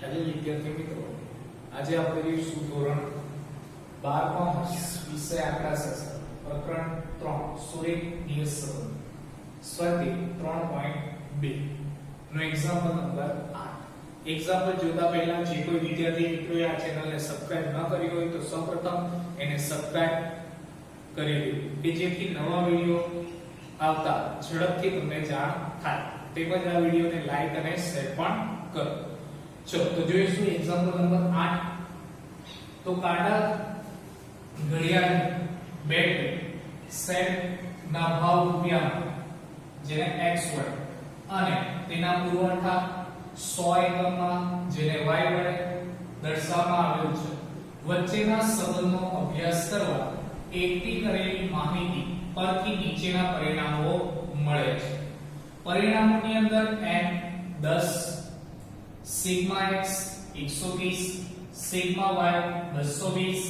Hello વિદ્યાર્થી મિત્રો, આજે આપણે જોઈશું ધોરણ 12 માં વિષય આંકડાશાસ્ત્ર પ્રકરણ 3 સુરેખ નિયત સંબંધ સ્વાધ્યાય 3.2 નો એક્ઝામ્પલ નંબર 8। એક્ઝામ્પલ જોતા પહેલા જે કોઈ વિદ્યાર્થી મિત્રોએ આ ચેનલને સબસ્ક્રાઇબ ન કરી હોય તો સૌપ્રથમ એને સબસ્ક્રાઇબ કરી લો કે જેથી નવા વિડિયો આવતા ઝડપથી તમને જાણ થાય। તેમજ આ વિડિયોને લાઈક અને શેર પણ કરો। चलो तो જોઈશું एग्जांपल नंबर 8। तो કાંડા ઘડિયાળ બેટરી સેટ ના ભાવ રૂપિયા જેને x વડે અને તેના પુરવઠા 100 એકમમાં જેને y વડે દર્શાવવામાં આવેલ છે વચ્ચેના સંબંધનો અભ્યાસ કરવા એકઠી કરેલી માહિતી પરથી નીચેના પરિણામો મળે છે। પરિણામોની અંદર n 10 sigma x 120 sigma y 220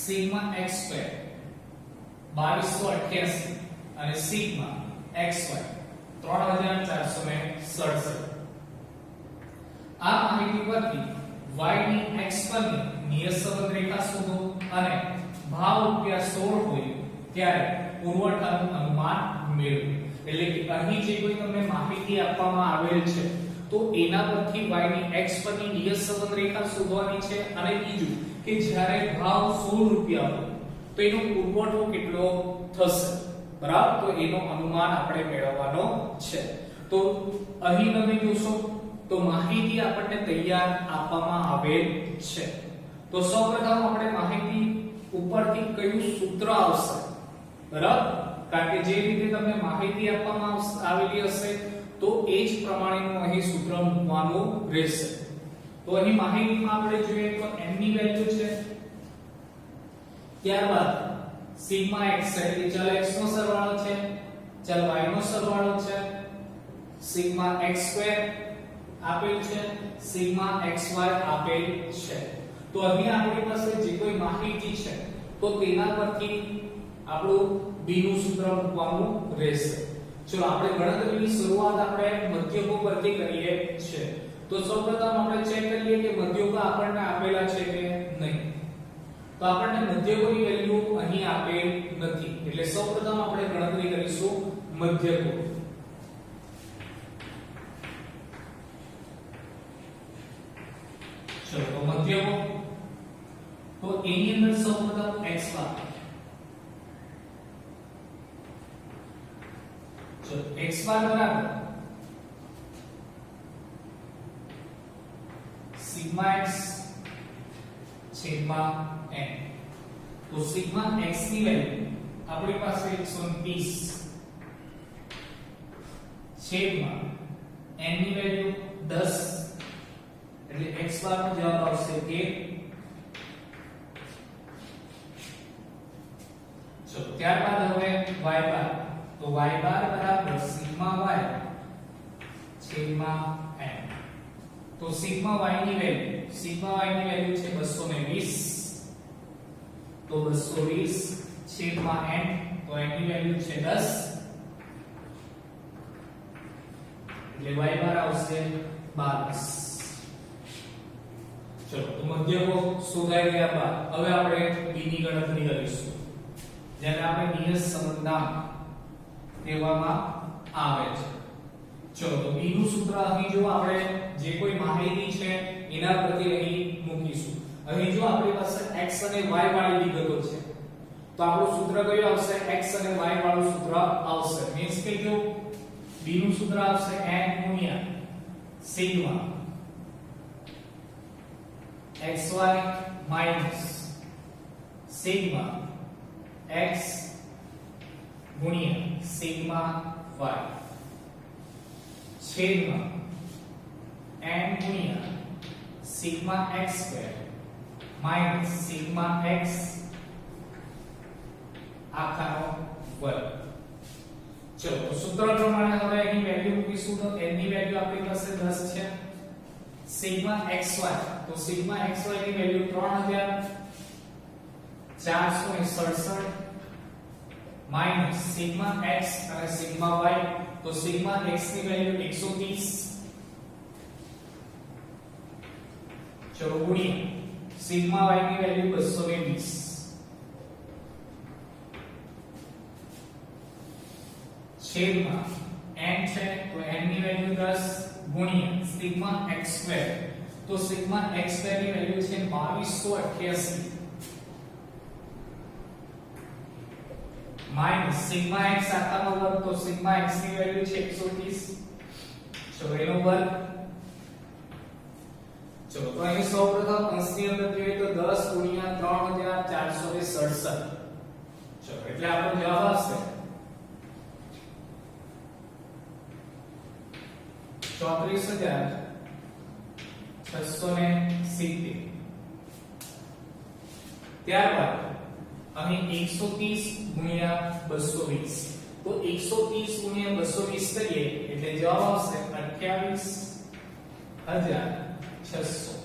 sigma x square 2288 અને સિગ્મા xy 3467। આ માહિતી પરથી y ની x પરની નિયત સંબંધ રેખા શોધો અને ભાવ રૂપિયા 16 હોય ત્યારે પુરવઠાનું અનુમાન મેળવો। એટલે કે અહીં જે કોઈ તમને માહિતી આપવામાં આવેલ છે तो एना परथी y ની x પરની નિયત સંબંધ રેખા શોધવાની છે અને બીજું કે જ્યારે ભાવ 16 રૂપિયા હોય તો એનો પુરવઠો કેટલો થશે, બરાબર? તો એનો અનુમાન આપણે મેળવવાનો છે। તો અહીં તમે જોશો તો માહિતી આપણને તૈયાર આપવામાં આવેલ છે। તો સૌપ્રથમ આપણે માહિતી ઉપરથી કયું સૂત્ર આવશે, બરાબર? કારણ કે જે રીતે તમને માહિતી આપવામાં આવેલી હશે तो एज प्रमाणेનું અહીં સૂત્ર મૂકવાનું રહેશે। તો અહીં માહિતીમાં આપણે જોઈએ તો n ની વેલ્યુ છે, ત્યારબાદ સિગ્મા x એટલે ચલ x નો સરવાળો છે, ચલ y નો સરવાળો છે, સિગ્મા x સ્ક્વેર આપેલ છે, સિગ્મા xy આપેલ છે। તો અહીં આપણી પાસે જે કોઈ માહિતી છે તો તેના પરથી આપણું b નું સૂત્ર મૂકવાનું રહેશે। चलो આપણે ગણતરીની શરૂઆત આપણે મધ્યકો પરથી કરીએ છે। તો સૌપ્રથમ આપણે ચેક કરીએ કે મધ્યકો આપણને આપેલા છે કે નહીં। તો આપણને મધ્યકોની વેલ્યુ અહીં આપેલ નથી, એટલે સૌપ્રથમ આપણે ગણતરી કરીશું મધ્યકો। ચલો તો મધ્યકો તો એની અંદર સૌપ્રથમ x બાર x बार बराबर सिग्मा x सिग्मा n। तो सिग्मा x ની વેલ્યુ આપણી પાસે 130 છેદમાં n ની વેલ્યુ 10 એટલે x બાર નો જવાબ આવશે 13। ચલો ત્યારબાદ હવે y બાર तो y बार बराबर सिग्मा y छेदमा n। तो सिग्मा y ની વેલ્યુ છે 220, तो 220 छेदमा n, तो n ની વેલ્યુ છે 10 એટલે y બાર આવશે 22। ચલો તો મધ્યકો શોધાઈ ગયા બાદ હવે આપણે b ની ગણતરી કરીશું, જેને આપણે નિયત સંબંધ કહેવામાં આવે છે। ચલો તો b નું સૂત્ર અહીં જો આપણે જે કોઈ માહિતી છે એના પરથી અહીં મૂકીશું। અહીં જો આપણી પાસે x અને y વાળી વિગતો છે તો આપણું સૂત્ર કયું આવશે? x અને y વાળું સૂત્ર આવશે। મીન્સ કે જો b નું સૂત્ર આવશે n ગુણ્યા sigma xy minus sigma x गुणिया सिग्मा y छेदमा n गुणिया sigma x square minus sigma x આખાનો વર્ગ। ચલો તો સૂત્ર પ્રમાણે હવે અહીં વેલ્યુ મૂકીશું તો n ની વેલ્યુ આપણી પાસે 10 છે, સિગ્મા xy તો સિગ્મા xy ની વેલ્યુ 3467 माइनस सिग्मा x અને सिग्मा y तो सिग्मा x ની વેલ્યુ 130 ચલો ગુણ્યા સિગ્મા y ની વેલ્યુ 220 છેદમાં n છે તો n ની વેલ્યુ 10 ગુણ્યા સિગ્મા x2 તો સિગ્મા x2 ની વેલ્યુ છે 2288 માઈનસ સિગ્મા x આખાનો વર્ગ તો સિગ્મા x ની વેલ્યુ છે 130 ચલો એનો વર્ગ ચલો તો અહીં સૌપ્રથમ અંશની અંદર જોઈએ તો 10 ગુણ્યા 3467 ચલો એટલે આપણો જવાબ આવશે 34670 ત્યારબાદ અહીં 130 ગુણ્યા 220 તો 130 ગુણ્યા 220 કરીએ એટલે જવાબ આવશે 28600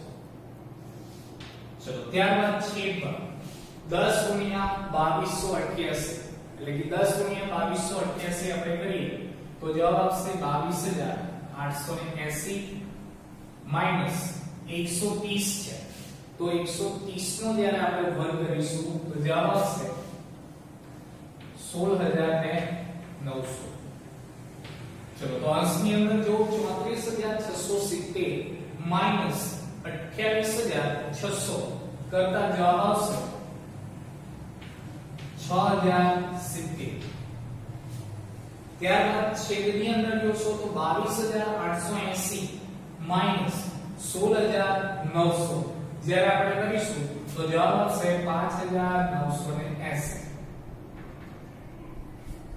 ચલો ત્યારબાદ છેદમાં 10 ગુણ્યા 2288 એટલે કે 10 ગુણ્યા 2288 આપણે કરીએ તો જવાબ આવશે 22880 માઈનસ 130 છે તો 130 નો જ્યારે આપણે વર્ગ કરીશું તો જવાબ આવશે 16900 ચલો તો અંશની અંદર જો 34670 માઈનસ 28600 કરતા જવાબ આવશે 6070 ત્યારબાદ છેદની અંદર જોશો તો 22880 માઈનસ 16900 જ્યારે આપણે કરીશું તો જવાબ આવશે 5980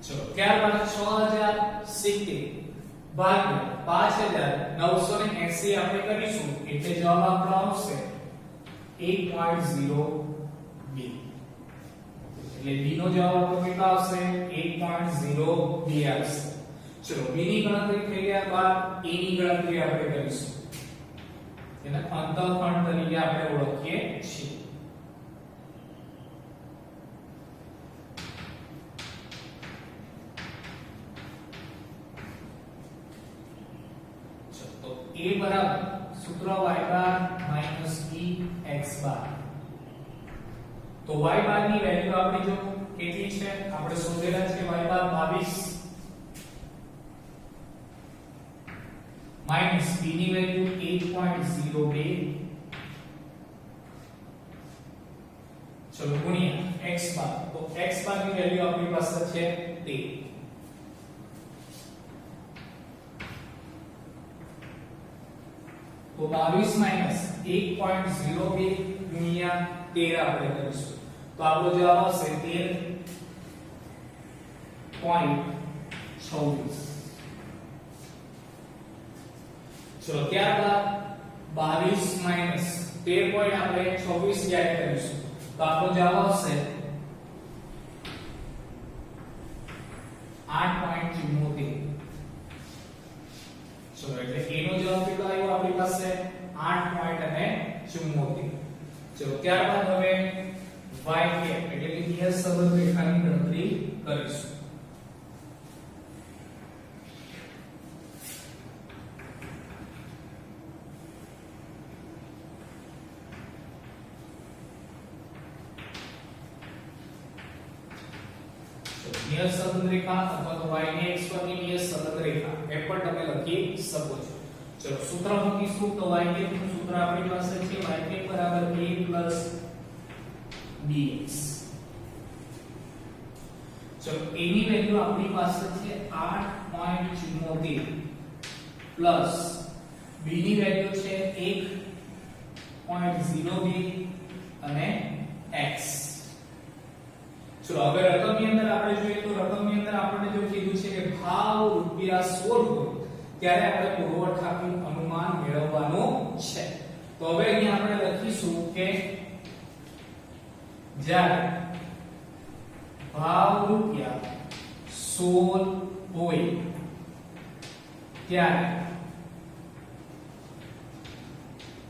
ચલો ત્યારબાદ 6070 ભાગ્યા 5980 આપણે કરીશું એટલે જવાબ આપણો આવશે 1.02 એટલે b નો જવાબ આપણો કેટલો આવશે 1.02 આવશે ચલો b ની ગણતરી થઈ ગયા બાદ a ની ગણતરી આપણે કરીશું એને અંતઃખંડ તરીકે આપણે ઓળખીએ છીએ તો a બરાબર સૂત્ર y બાર માઈનસ b x બાર તો y બાર ની વેલ્યુ આપણે જો કેટલી છે આપણે શોધેલા છે y બાર 22 માઈનસ b ની વેલ્યુ 8.02 ચલો ગુણ્યા x બાર તો x બાર ની વેલ્યુ આપણી પાસે છે 13 તો 22 માઈનસ 1.02 ગુણ્યા 13 આપણે કરીશું તો આપણો જવાબ આવશે 13.26 ચલો ત્યારબાદ 22 માઈનસ 13 પોઈન્ટ આપણે 26 જ્યારે કરીશું તો આપણો જવાબ આવશે 8.74 ચલો એટલે a નો જવાબ કેટલો આવ્યો આપણી પાસે 8.74 ચલો ત્યારબાદ હવે y કેપ એટલે કે નિયત સંબંધ રેખાની ગણતરી કરીશું નિયત સંબંધ રેખા અથવા તો y ની x પરની નિયત સંબંધ રેખા એ પણ તમે લખી શકો છો ચલો સૂત્ર મૂકીશું તો y કેપ નું સૂત્ર આપણી પાસે છે y કેપ બરાબર a plus bx ચલો a ની વેલ્યુ આપણી પાસે છે 8.74 પ્લસ b ની વેલ્યુ છે 1.02 અને x ચલો હવે રકમની અંદર આપણે જોઈએ તો રકમની અંદર આપણે જો કીધું છે કે ભાવ રૂપિયા 16 હોય ત્યારે આપણે પુરવઠાનું અનુમાન મેળવવાનું છે તો હવે અહીં આપણે લખીશું કે જ્યારે ભાવ રૂપિયા 16 હોય ત્યારે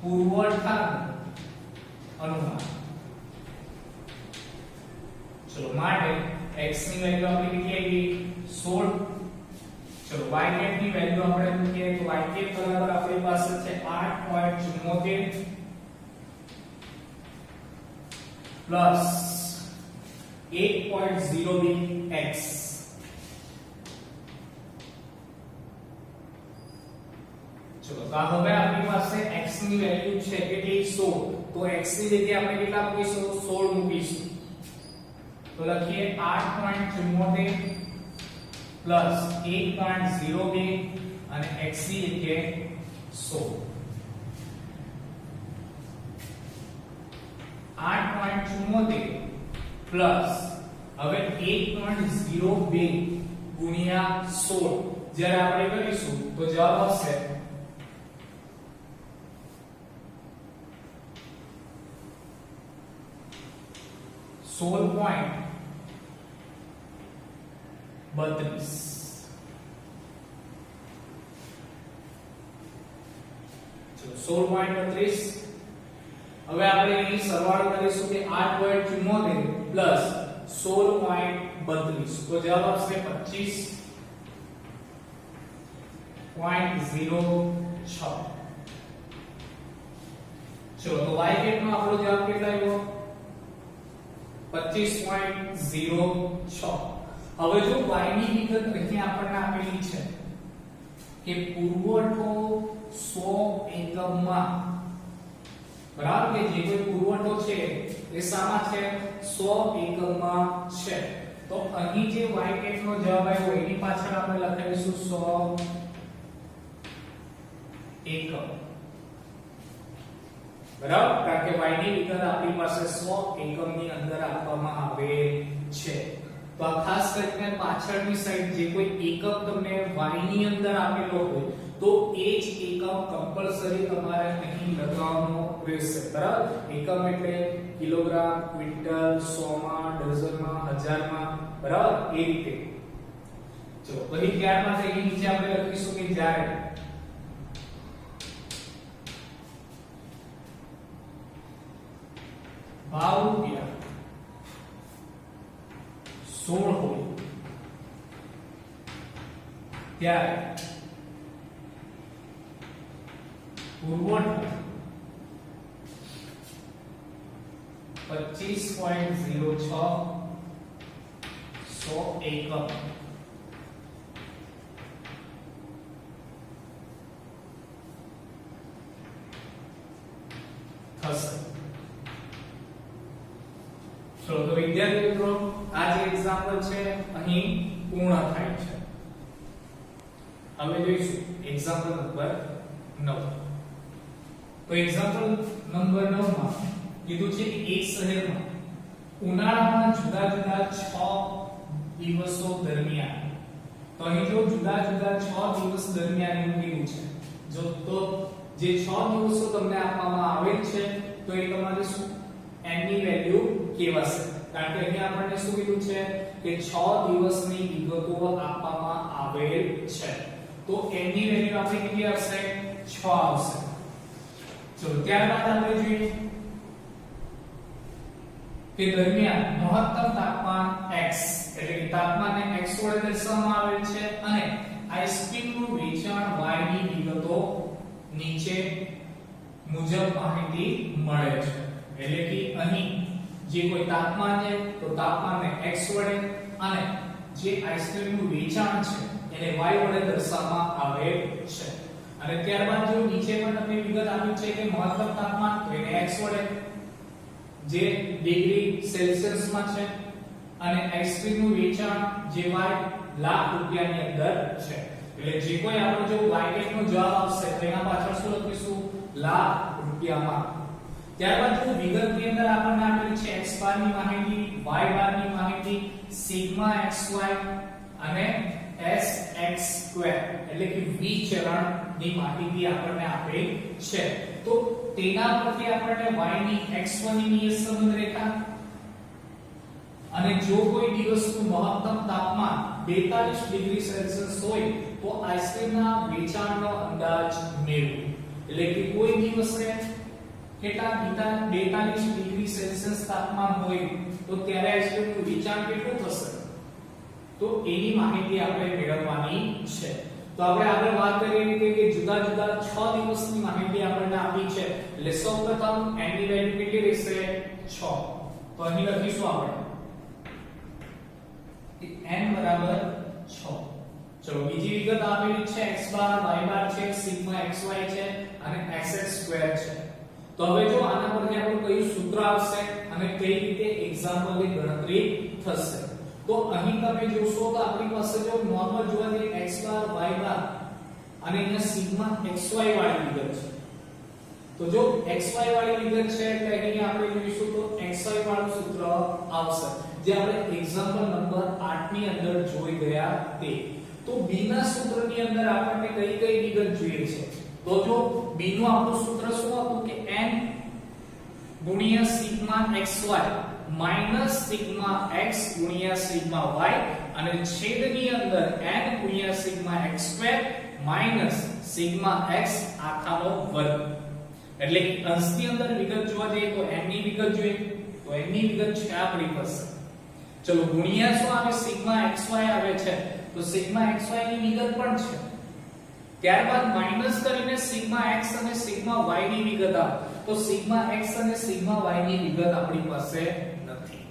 પુરવઠાનું અનુમાન चलो માટે x ની વેલ્યુ આપણી કેટલી આવી 16 ચલો y કેપ ની વેલ્યુ આપણે મૂકીએ તો y કેપ બરાબર આપણી પાસે છે 8.74 પ્લસ 1.0bx. ચલો તો હવે આપણી પાસે x ની વેલ્યુ છે કેટલી 16, તો x ની જગ્યાએ આપણે કેટલા મૂકીશું 16 મૂકીશું. તો લખીએ 8.74 પ્લસ 1.02 અને x ની જગ્યાએ 16. 8.74 પ્લસ હવે 1.02 ગુણ્યા 16 જ્યારે આપણે કરીશું તો જવાબ આવશે 16.32. ચલો 16.32. હવે આપણે અહીં સરવાળો કરીશું કે 8.74 પ્લસ 16.32 તો જવાબ આવશે 25.06. ચલો તો y કેટ નો આપણો જવાબ કેટલો આવ્યો 25.06. હવે જો y ની વિગત અહીં આપણને આપેલી છે કે પુરવઠો 100 એકમમાં, બરાબર, કે જે કોઈ પુરવઠો છે એ શામાં છે 100 એકમમાં છે, તો અહીં જે y કેટ નો જવાબ આવ્યો એની પાછળ આપણે લખાવીશું 100 એકમ, બરાબર, કારણ કે y ની વિગત આપણી પાસે 100 એકમની અંદર આપવામાં આવે છે. તો આ ખાસ કરીને પાછળની સાઈડ જે કોઈ એકમ તમને y ની અંદર આપેલો હોય તો એ જ એકમ કમ્પલસરી તમારે અહીં લગાવવાનો રહેશે, બરાબર. એકમ એટલે કિલોગ્રામ, ક્વિન્ટલ, 100 માં, ડઝનમાં, હજારમાં, બરાબર, એ રીતે. ચલો પછી ત્યારબાદ અહીં નીચે આપણે લખીશું કે જ્યારે ભાવ રૂપિયા 16 હોય ત્યારે પુરવઠો 25.06 100 એકમ થશે. ચલો તો વિદ્યાર્થી મિત્રો આ જે એક્ઝામ્પલ છે અહીં પૂર્ણ થાય છે. હવે જોઈશું એક્ઝામ્પલ નંબર 9. તો એક્ઝામ્પલ નંબર 9 માં કીધું છે કે એક શહેરમાં ઉનાળામાં જુદા જુદા 6 દિવસો દરમિયાન, તો અહીં જો જુદા જુદા 6 દિવસ દરમિયાન એવું કીધું છે, જો તો જે 6 દિવસો તમને આપવામાં આવેલ છે તો એ તમારે શું n ની વેલ્યુ કેવાશે, કારણ કે અહીં આપણને શું કીધું છે કે 6 દિવસની વિગતો આપવામાં આવેલ છે, તો n ની વેલ્યુ આપણે કેટલી આવશે 6 આવશે. ચલો ત્યારબાદ આપણે જોઈએ કે દરમિયાન મહત્તમ તાપમાન x, એટલે કે તાપમાનને x વડે દર્શાવવામાં આવેલ છે અને આઈસ્ક્રીમનું વેચાણ y ની વિગતો નીચે મુજબ માહિતી મળે છે. એટલે કે અહીં જે કોઈ તાપમાન છે તો તાપમાનને x વડે અને જે આઈસ્ક્રીમનું વેચાણ છે એને y વડે દર્શાવવામાં આવે છે. અને ત્યારબાદ જો નીચે પણ તમને વિગત આપી છે કે મહત્તમ તાપમાન તો એને x વડે, જે ડિગ્રી સેલ્સિયસ માં છે, અને આઈસ્ક્રીમનું વેચાણ જે y લાખ રૂપિયાની અંદર છે. એટલે જે કોઈ આપણો જો y કેટ નો જવાબ આવશે તો એના પાછળ શું લખીશું લાખ રૂપિયામાં. ત્યારબાદ જો વિગતની અંદર આપણને આપેલી છે x બાર ની માહિતી, y બાર ની માહિતી, સિગ્મા xy અને sx2 એટલે કે વિચરણ ની માહિતી આપણને આપેલ છે. તો તેના પરથી આપણને y ની x1 ની નિયત સંબંધ રેખા અને જો કોઈ દિવસનું મહત્તમ તાપમાન 42 ડિગ્રી સેલ્સિયસ હોય તો આઈસ્ક્રીમના વેચાણનો અંદાજ મેળવો. એટલે કે કોઈ દિવસે કેટલા 42 ડિગ્રી સેલ્સિયસ તાપમાન હોય તો ત્યારે આઈસ્ક્રીમનું વેચાણ કેટલું થશે, તો એની માહિતી આપણે મેળવવાની છે. તો આપણે આગળ વાત કરી રીતે કે જુદા જુદા 6 દિવસની માહિતી આપણને આપી છે, એટલે સૌપ્રથમ n ની વેલ્યુ કેટલી રહેશે 6. તો અહીં લખીશું આપણે કે n બરાબર 6. ચલો બીજી વિગત આપેલી છે x બાર y બાર છે સિગ્મા xy છે અને xx સ્ક્વેર છે. તો હવે જો આના પરથી આપણું કયું સૂત્ર આવશે અને કઈ રીતે એક્ઝામ્પલની ગણતરી થશે. તો અહીં તમે જોશો તો આપણી પાસે જો નોર્મલ જોવા જઈએ x બાર y બાર અને અહીંયા સિગ્મા xy વાળી વિગત છે. તો જો xy વાળી વિગત છે એટલે અહીં આપણે જોઈશું તો xy વાળું સૂત્ર આવશે જે આપણે એક્ઝામ્પલ નંબર 8 ની અંદર જોઈ ગયા તે. તો b ના સૂત્રની અંદર આપણને કઈ કઈ વિગત જોઈએ છે. તો જો b નું આપણું સૂત્ર શું હતું કે n ગુણ્યા sigma xy minus sigma x ગુણ્યા સિગ્મા y અને છેદની અંદર n ગુણ્યા sigma x square minus sigma x આખાનો વર્ગ. એટલે કે અંશની અંદર વિગત જોવા જઈએ તો n ની વિગત જોઈએ તો n ની વિગત છે આપણી પાસે. ચલો ગુણ્યા શું આવે સિગ્મા xy આવે છે તો સિગ્મા xy ની વિગત પણ છે. ત્યારબાદ માઈનસ કરીને સિગ્મા x અને સિગ્મા y ની વિગત આવે તો સિગ્મા x અને સિગ્મા y ની વિગત આપણી પાસે નથી.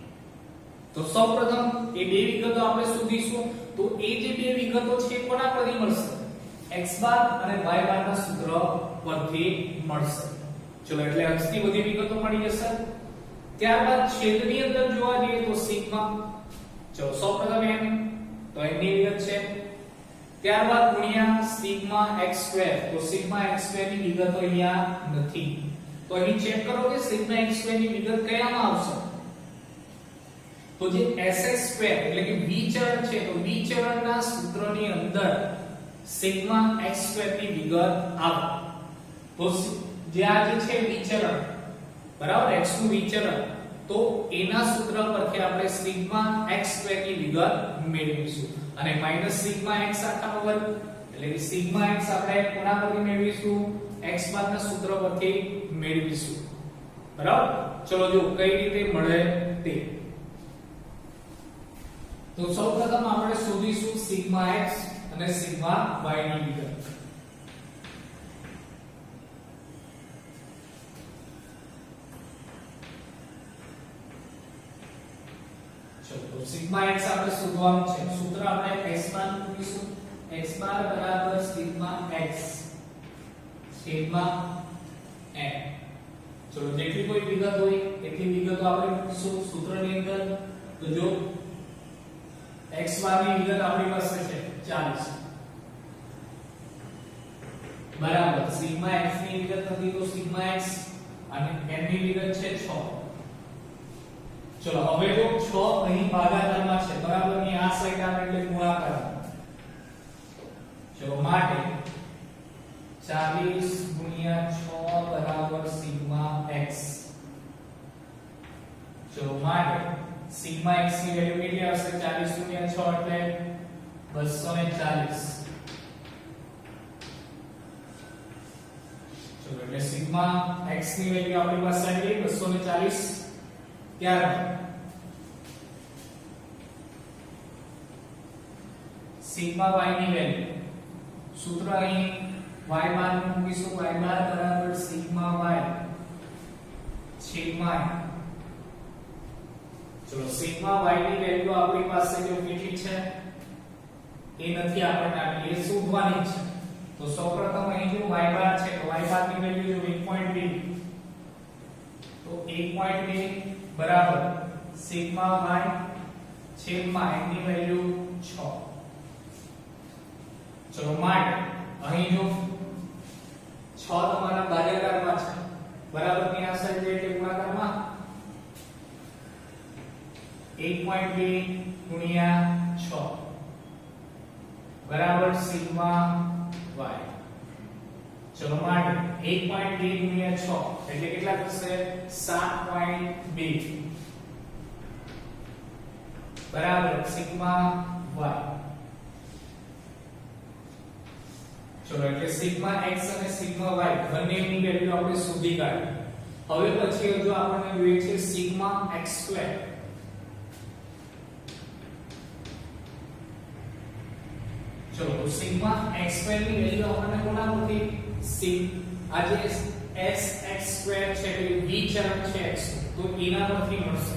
તો સૌપ્રથમ એ બે વિગતો આપણે શોધીશું. તો એ જે બે વિગતો છે કોના પરથી મળશે x બાર અને y બાર ના સૂત્ર પરથી મળશે. ચલો એટલે અંશની બધી વિગતો મળી જશે. ત્યારબાદ છેદની અંદર જોવા જઈએ તો સિગ્મા ચલો સૌપ્રથમ n તો n ની વિગત છે. ત્યારબાદ ગુણ્યા સિગ્મા x સ્ક્વેર તો સિગ્મા x સ્ક્વેર ની વિગત અહીંયા નથી. તો અહીં ચેક કરો કે સિગ્મા x સ્ક્વેર ની વિગત કયામાં આવશે. તો જે sx સ્ક્વેર એટલે કે વિચરણ છે તો વિચરણના સૂત્રની અંદર સિગ્મા x સ્ક્વેર ની વિગત આવે. તો જે આ જે છે વિચરણ બરાબર x નું વિચરણ તો એના સૂત્ર પરથી આપણે સિગ્મા x સ્ક્વેર ની વિગત મેળવીશું અને માઈનસ સિગ્મા x આખાનો વર્ગ એટલે કે સિગ્મા x આપણે કોના પરથી મેળવીશું x બાર ના સૂત્ર પરથી મેળવીશું. બરાબર. ચલો જો કઈ રીતે મળે તે. તો સૌપ્રથમ આપણે શોધીશું સિગ્મા x અને સિગ્મા y ની વિગત. તો સિગ્મા x આપણે શોધવાનું છે. સૂત્ર આપણે x બાર મૂકીશું. x બાર બરાબર સિગ્મા x છેદમાં n. ચલો જેટલી કોઈ વિગત હોય એટલી વિગતો આપણે મૂકીશું સૂત્રની અંદર. તો જો x બાર ની વિગત આપણી પાસે છે 40 બરાબર સિગ્મા x ની વિગત નથી તો સિગ્મા x અને n ની વિગત છે 6. ચલો હવે જો 6 અહીં ભાગાકારમાં છે બરાબર ની આ સાઈડ આવે એટલે ગુણાકાર. ચલો માટે 40 ગુણ્યા 6 બરાબર સિગ્મા x. ચલો માટે સિગ્મા x ની વેલ્યુ કેટલી આવશે 40 ગુણ્યા 6 એટલે 240. ચલો એટલે સિગ્મા x ની વેલ્યુ આપણી પાસે આવી 240. ત્યારબાદ સિગ્મા y ની વેલ્યુ સૂત્ર અહીં y બાર મૂકીશું. y બાર બરાબર સિગ્મા y છેદમાં ચલો સિગ્મા y ની વેલ્યુ આપણી પાસે જો કેટલી છે એ નથી આપણને આપી એ શોધવાની છે. તો સૌપ્રથમ અહીં જો y બાર છે તો y બાર ની વેલ્યુ જો 1.2 તો 1.2 બરાબર સિગ્મા y છેદમાં n ની વેલ્યુ 6. ચલો માટે અહીં જો 6 તમારા ભાગાકારમાં છે બરાબર ની આ સાઈડ એટલે ગુણાકારમાં 1.2 ગુણ્યા 6 બરાબર સિગ્મા y. ચલો માટે 1.2 ગુણ્યા 6 એટલે કેટલા થશે 7.2 બરાબર સિગ્મા y. ચલો એટલે સિગ્મા x અને સિગ્મા y બંનેની વેલ્યુ આપણે શોધી કાઢી. હવે પછી જો આપણને જોઈએ છે સિગ્મા x સ્ક્વેર. ચલો તો સિગ્મા x સ્ક્વેર ની વેલ્યુ આપણને કોના પરથી આજે sx સ્ક્વેર છે એટલે વિચરણ છે x તો એના પરથી મળશે.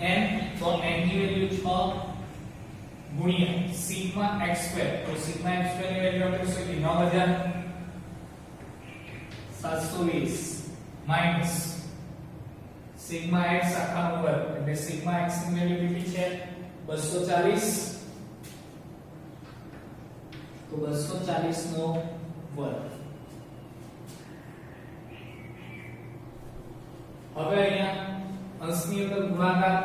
n તો n ની વેલ્યુ 6 ગુણ્યા સિગ્મા x સ્ક્વેર, તો સિગ્મા x સ્ક્વેર ની વેલ્યુ આપણે શું હતી 9720 માઈનસ સિગ્મા x આખાનો વર્ગ, એટલે સિગ્મા x ની વેલ્યુ કેટલી છે 240, તો 240 નો વર્ગ. હવે અહીંયા અંશની અંદર ગુણાકાર,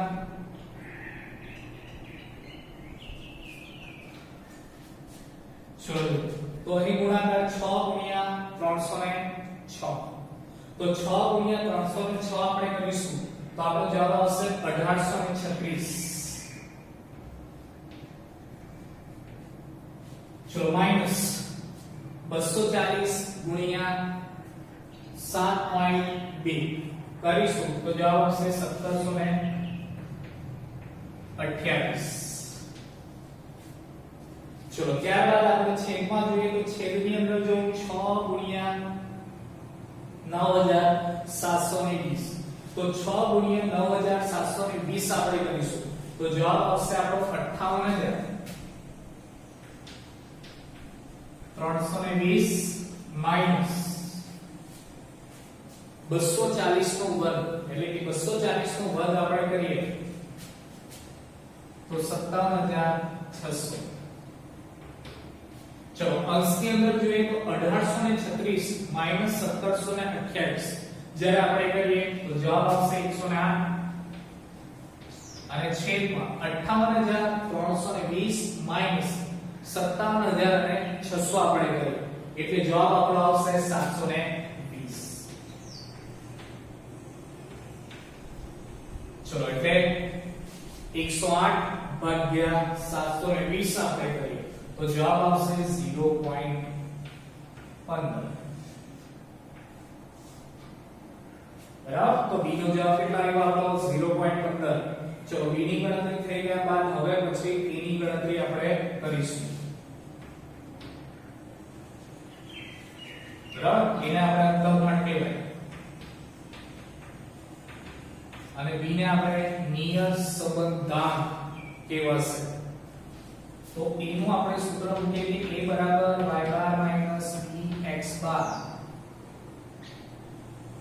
ચલો તો અહીં ગુણાકાર 6 ગુણ્યા 306, તો 6 ગુણ્યા 306 આપણે કરીશું તો આપણો જવાબ આવશે 1836. ચલો માઈનસ 240 ગુણ્યા 7.2 કરીશું તો જવાબ આવશે 1728. ચલો ત્યારબાદ આપણે છેદમાં જોઈએ તો છેદની અંદર જો 6 ગુણ્યા 9720, તો 6 ગુણ્યા 9720 આપણે કરીશું તો જવાબ આવશે આપણો 58320 માઈનસ 240 નો વર્ગ, એટલે કે 240 નો વર્ગ આપણે કરીએ તો 57600. चलो अंश की अंदर જોઈએ તો 1836 માઈનસ 1728 જ્યારે આપણે કરીએ તો જવાબ આવશે 108 અને છેદમાં 58320 માઈનસ 57600 આપણે કરીએ એટલે જવાબ આપણો આવશે 720. ચલો એટલે 108 ભાગ્યા 720 આપણે કરીએ तो जवाब આવશે 0.15. બરાબર, તો b નો જવાબ કેટલા આવ્યો આપણો 0.15. ચલો b ની ગણતરી થઈ ગયા બાદ હવે પછી a ની ગણતરી આપણે કરીશું. બરાબર, એને આપણે અંતઃખંડ કહેવાય અને b ને આપણે નિયત સંબંધાંક કહેવાશે. तो a નું આપણે સૂત્ર મૂકીએ કે a બરાબર y બાર માઈનસ bx બાર.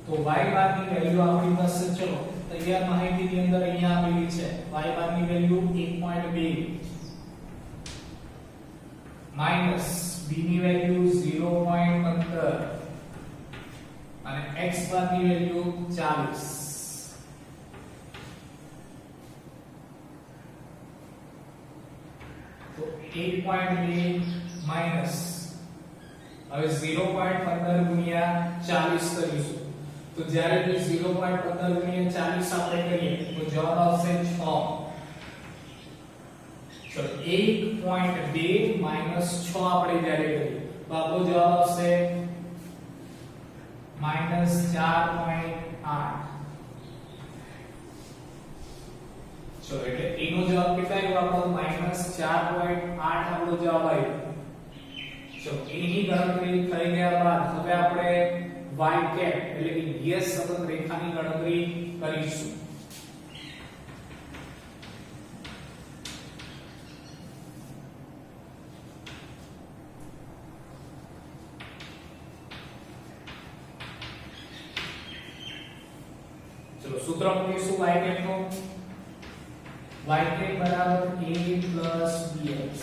તો y બાર ની વેલ્યુ આપણી પાસે ચલો તૈયાર માહિતીની અંદર અહીંયા આપેલી છે. y બાર ની વેલ્યુ 1.2 માઈનસ b ની વેલ્યુ 0.15 અને x બાર ની વેલ્યુ 40. तो 1.2 माइनस હવે 0.15 ગુણ્યા 40 કરીશું તો જ્યારે જો 0.15 ગુણ્યા 40 આપણે કરીએ તો જવાબ આવશે 6. ચલો 1.2 માઈનસ 6 આપણે જ્યારે કરીએ તો આપણો જવાબ આવશે માઈનસ 4.8. चलो એટલે a નો જવાબ કેટલા આવ્યો આપણો -4.8 આપણો જવાબ આવ્યો. ચલો a ની ગણતરી થઈ ગયા બાદ હવે આપણે y કેપ એટલે કે ds સતત રેખાની ગણતરી કરીશું. ચલો સૂત્ર મૂકીશું y કેપ નું. y कैप बराबर a plus bx.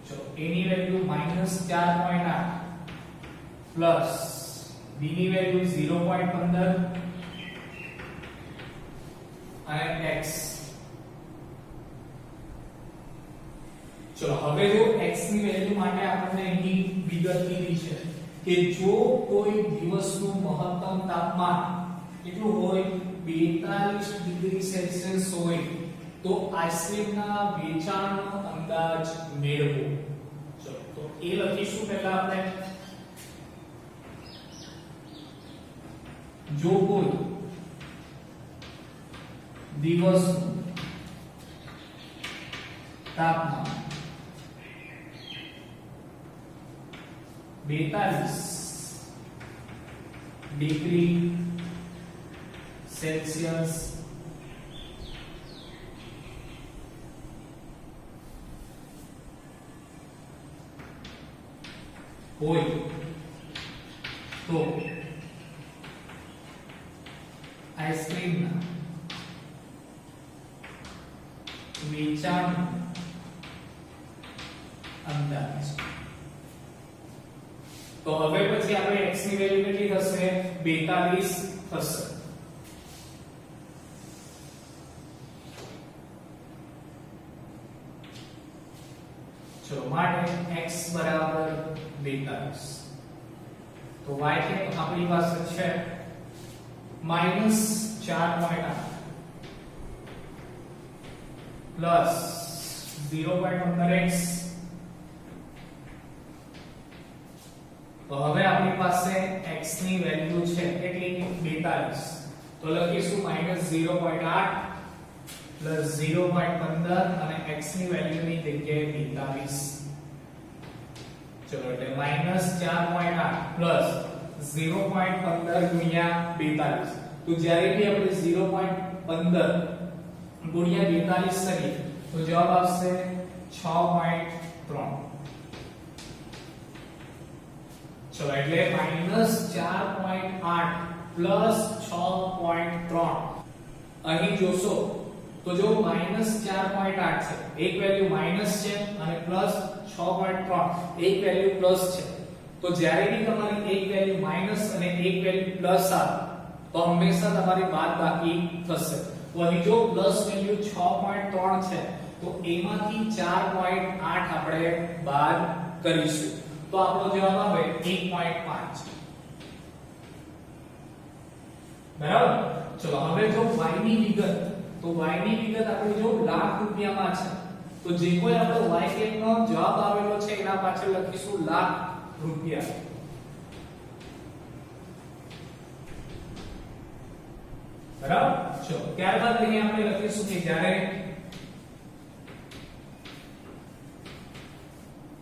चलो a ની વેલ્યુ -4.8 પ્લસ b ની વેલ્યુ 0.15 અને x. ચલો હવે જો x ની વેલ્યુ માટે આપણે અહીં વિગત લીધી છે કે જો કોઈ દિવસનું મહત્તમ તાપમાન કેટલું હોય 42 ડિગ્રી સેલ્સિયસ હોય તો આઈસ્ક્રીમના વેચાણનો અંદાજ મેળવો. ચલો તો એ લખીશું પહેલા આપણે. જો કોઈ દિવસનું તાપમાન 42 ડિગ્રી સેલ્સિયસ હોય તો આઈસ્ક્રીમના વેચાણ અંદાજ. તો હવે પછી આપણે x ની વેલ્યુ કેટલી થશે? 42 થશે. ચલો માટે x બરાબર 42. તો y કે આપણી પાસે છે -4.8 પ્લસ 0.15x. તો હવે આપણી પાસે x ની વેલ્યુ છે કેટલી? 42. તો લખીશું -0.8 પ્લસ 0.15 અને x ની વેલ્યુ ની જગ્યાએ 42. ચલો એટલે -4.8 પ્લસ 0.15 ગુણ્યા 42. તો જ્યારે બી આપણે 0.15 ગુણ્યા 42 કરીએ તો જવાબ આવશે 6.3. ચલો એટલે -4.8 પ્લસ 6.3. અહીં જોશો તો જો -4.8 છે, એક વેલ્યુ માઈનસ છે અને પ્લસ 6.3 એક વેલ્યુ પ્લસ છે. તો જ્યારે બી તમારી એક વેલ્યુ માઈનસ અને એક વેલ્યુ પ્લસ આવે તો હંમેશા તમારી બાદબાકી થશે. તો અહીં જો પ્લસ વેલ્યુ 6.3 છે તો એમાંથી 4.8 આપણે બાદ કરીશું તો આપણો જવાબ આવે 1.5. બરાબર. ચલો હવે જો y ની વિગત, તો y ની વિગત આપણે જો લાખ રૂપિયામાં છે તો જે કોઈ આપણો y કેપ નો જવાબ આવેલો છે એના પાછળ લખીશું લાખ રૂપિયા. બરાબર. ચલો ત્યારબાદ અહીંયા આપણે લખીશું કે જ્યારે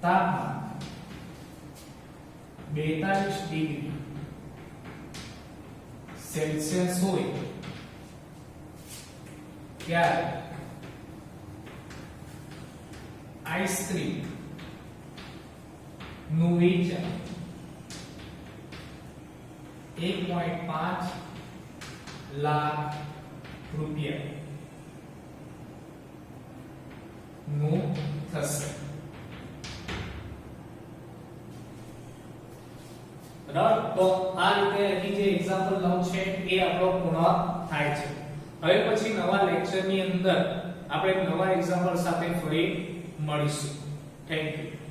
તાપમાન 42 ડિગ્રી સેલ્સિયસ હોય ત્યારે આઈસ્ક્રીમ નું વેચાણ 1.5 લાખ રૂપિયા નું થશે. બરાબર. તો આ રીતે અહીં જે એક્ઝામ્પલ 9 છે એ આપણો પૂર્ણ થાય છે. હવે પછી નવા લેક્ચર ની અંદર આપણે નવા એક્ઝામ્પલ સાથે ફરી મળીશું. Thank you.